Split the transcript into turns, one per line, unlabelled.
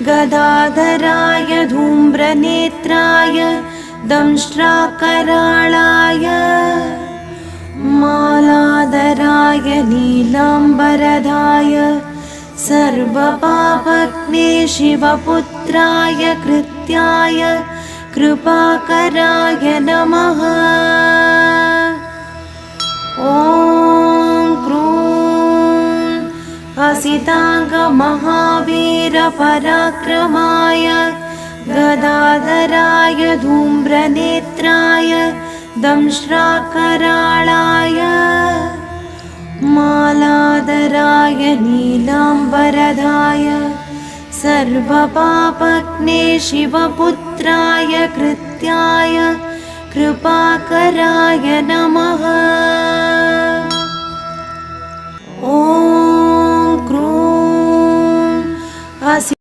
गदाधराय धूम्रनेत्राय दंष्ट्राकराळाय मालाधराय नीलाम्बरधाय सर्वपापघ्ने शिवपुत्राय कृत्याय कृपाकराय नमः। ॐ क्रूं हसिताङ्गमहावीरपराक्रमाय गदाधराय धूम्रनेत्राय दंष्ट्राकराळाय मालाधराय नीलाम्बरधाय सर्वपापघ्ने शिवपुत्राय कृत्याय कृपाकराय नमः। ॐ